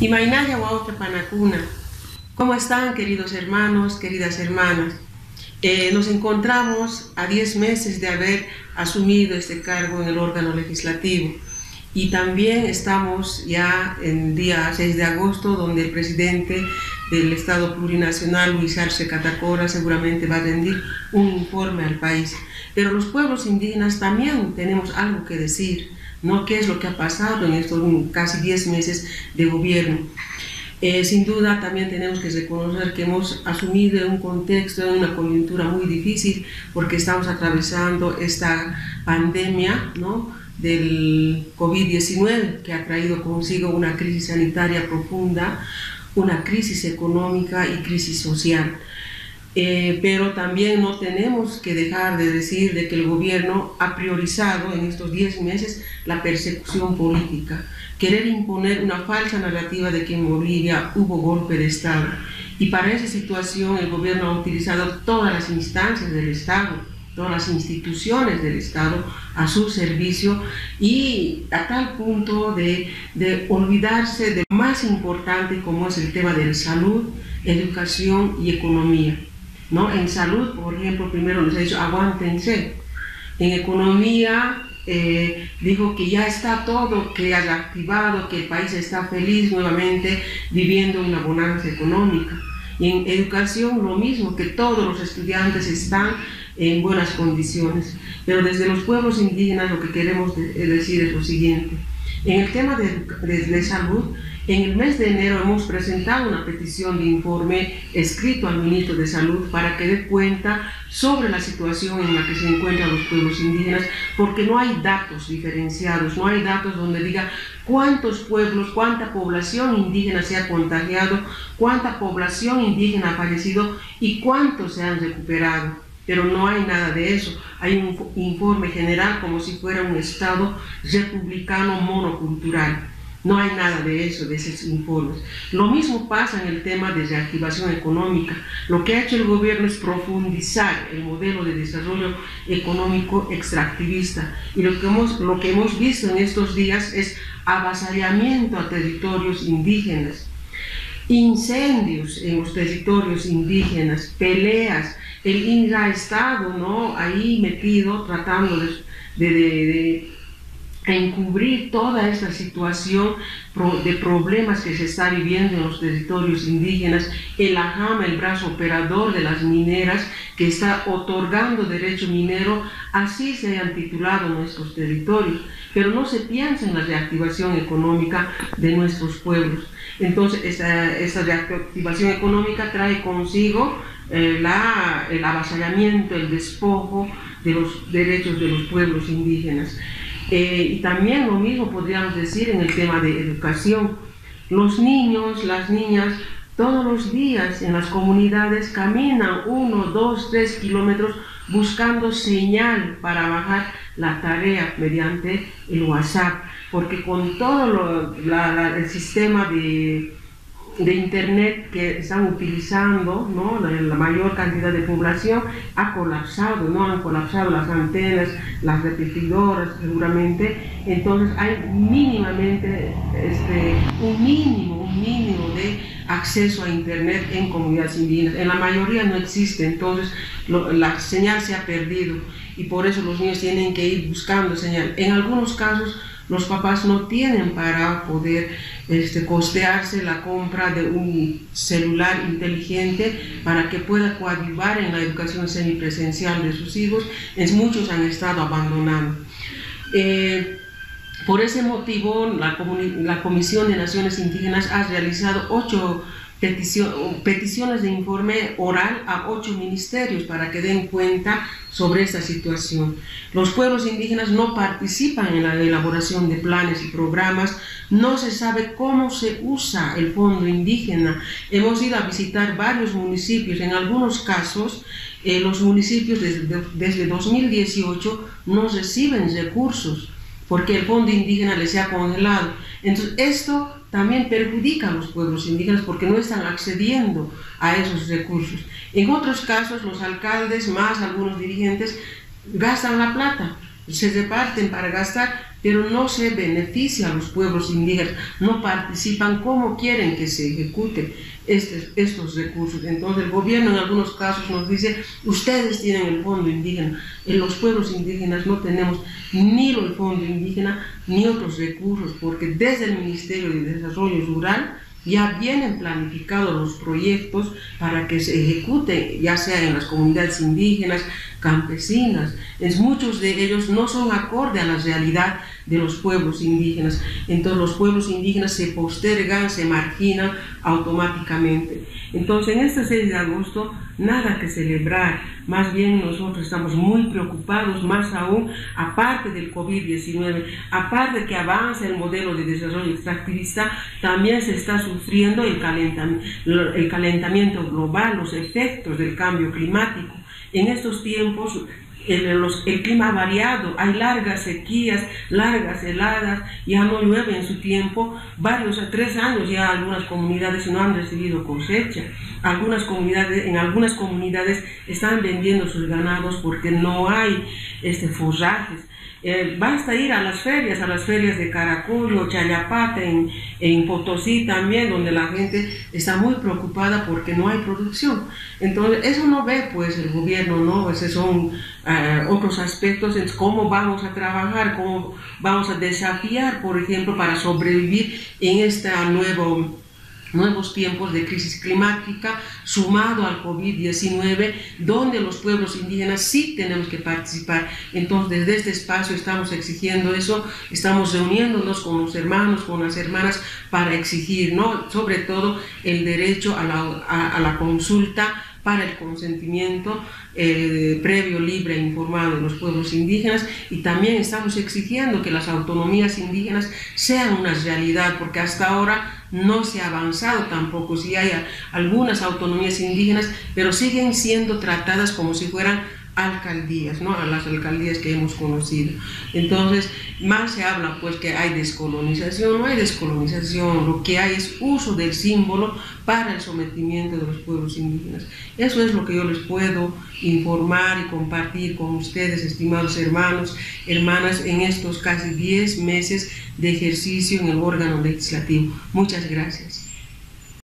Imainaya Huauta Panacuna. ¿Cómo están, queridos hermanos, queridas hermanas? Nos encontramos a 10 meses de haber asumido este cargo en el órgano legislativo y también estamos ya en día 6 de agosto, donde el presidente del Estado Plurinacional, Luis Arce Catacora, seguramente va a rendir un informe al país. Pero los pueblos indígenas también tenemos algo que decir, ¿no? ¿Qué es lo que ha pasado en estos casi 10 meses de gobierno? Sin duda también tenemos que reconocer que hemos asumido en un contexto, en una coyuntura muy difícil, porque estamos atravesando esta pandemia, ¿no?, del COVID-19, que ha traído consigo una crisis sanitaria profunda, una crisis económica y crisis social. Pero también no tenemos que dejar de decir de que el gobierno ha priorizado en estos 10 meses la persecución política, querer imponer una falsa narrativa de que en Bolivia hubo golpe de Estado. Y para esa situación el gobierno ha utilizado todas las instancias del Estado, todas las instituciones del Estado a su servicio, y a tal punto de olvidarse de lo más importante, como es el tema de la salud, educación y economía, ¿no? En salud, por ejemplo, primero nos ha dicho aguántense. En economía dijo que ya está todo, que ha reactivado, que el país está feliz nuevamente viviendo una bonanza económica. Y en educación lo mismo, que todos los estudiantes están en buenas condiciones. Pero desde los pueblos indígenas lo que queremos decir es lo siguiente. En el tema de salud, en el mes de enero hemos presentado una petición de informe escrito al ministro de Salud para que dé cuenta sobre la situación en la que se encuentran los pueblos indígenas, porque no hay datos diferenciados, no hay datos donde diga cuántos pueblos, cuánta población indígena se ha contagiado, cuánta población indígena ha fallecido y cuántos se han recuperado. Pero no hay nada de eso. Hay un informe general como si fuera un Estado republicano monocultural. No hay nada de eso, de esos informes. Lo mismo pasa en el tema de reactivación económica. Lo que ha hecho el gobierno es profundizar el modelo de desarrollo económico extractivista. Y lo que hemos visto en estos días es avasallamiento a territorios indígenas, incendios en los territorios indígenas, peleas, el INRA ha estado, ¿no?, ahí metido tratando de encubrir toda esta situación de problemas que se está viviendo en los territorios indígenas. El AJAMA, el brazo operador de las mineras, que está otorgando derecho minero, así se hayan titulado nuestros territorios, pero no se piensa en la reactivación económica de nuestros pueblos. Entonces esta reactivación económica trae consigo el avasallamiento, el despojo de los derechos de los pueblos indígenas. Y también lo mismo podríamos decir en el tema de educación. Los niños, las niñas, todos los días en las comunidades caminan 1, 2, 3 kilómetros buscando señal para bajar la tarea mediante el WhatsApp, porque con todo el sistema de internet que están utilizando, ¿no?, la mayor cantidad de población ha colapsado, ¿no? Han colapsado las antenas, las repetidoras seguramente. Entonces hay mínimamente un mínimo de acceso a internet en comunidades indígenas. En la mayoría no existe, entonces la señal se ha perdido y por eso los niños tienen que ir buscando señal. En algunos casos los papás no tienen para poder costearse la compra de un celular inteligente para que pueda coadyuvar en la educación semipresencial de sus hijos. Muchos han estado abandonando. Por ese motivo, la Comisión de Naciones Indígenas ha realizado 8 peticiones de informe oral a 8 ministerios para que den cuenta sobre esta situación. Los pueblos indígenas no participan en la elaboración de planes y programas, no se sabe cómo se usa el fondo indígena. Hemos ido a visitar varios municipios, en algunos casos los municipios desde 2018 no reciben recursos porque el fondo indígena les ha congelado. Entonces esto también perjudica a los pueblos indígenas porque no están accediendo a esos recursos. En otros casos los alcaldes más algunos dirigentes gastan la plata, se reparten para gastar, pero no se beneficia a los pueblos indígenas, no participan como quieren que se ejecute estos recursos. Entonces el gobierno en algunos casos nos dice, ustedes tienen el fondo indígena, en los pueblos indígenas no tenemos ni el fondo indígena ni otros recursos, porque desde el Ministerio de Desarrollo Rural ya vienen planificados los proyectos para que se ejecuten, ya sea en las comunidades indígenas, campesinas. Muchos de ellos no son acorde a la realidad de los pueblos indígenas. Entonces los pueblos indígenas se postergan, se marginan automáticamente. Entonces en este 6 de agosto nada que celebrar, más bien nosotros estamos muy preocupados, más aún, aparte del COVID-19, aparte que avanza el modelo de desarrollo extractivista, también se está sufriendo el calentamiento global, los efectos del cambio climático. En estos tiempos el clima ha variado, hay largas sequías, largas heladas, ya no llueve en su tiempo, 3 años ya algunas comunidades no han recibido cosecha, en algunas comunidades están vendiendo sus ganados porque no hay forrajes. Basta ir a las ferias de Caracollo, Chayapata, en Potosí también, donde la gente está muy preocupada porque no hay producción. Entonces, eso no ve pues el gobierno, ¿no? Esos son otros aspectos en cómo vamos a trabajar, cómo vamos a desafiar, por ejemplo, para sobrevivir en nuevos tiempos de crisis climática, sumado al COVID-19, donde los pueblos indígenas sí tenemos que participar. Entonces, desde este espacio estamos exigiendo eso, estamos reuniéndonos con los hermanos, con las hermanas, para exigir, ¿no?, sobre todo el derecho a la consulta para el consentimiento previo, libre e informado de los pueblos indígenas, y también estamos exigiendo que las autonomías indígenas sean una realidad, porque hasta ahora no se ha avanzado tampoco. Sí hay algunas autonomías indígenas, pero siguen siendo tratadas como si fueran alcaldías, ¿no?, a las alcaldías que hemos conocido. Entonces, más se habla pues que hay descolonización. No hay descolonización, lo que hay es uso del símbolo para el sometimiento de los pueblos indígenas. Eso es lo que yo les puedo informar y compartir con ustedes, estimados hermanos, hermanas, en estos casi 10 meses de ejercicio en el órgano legislativo. Muchas gracias.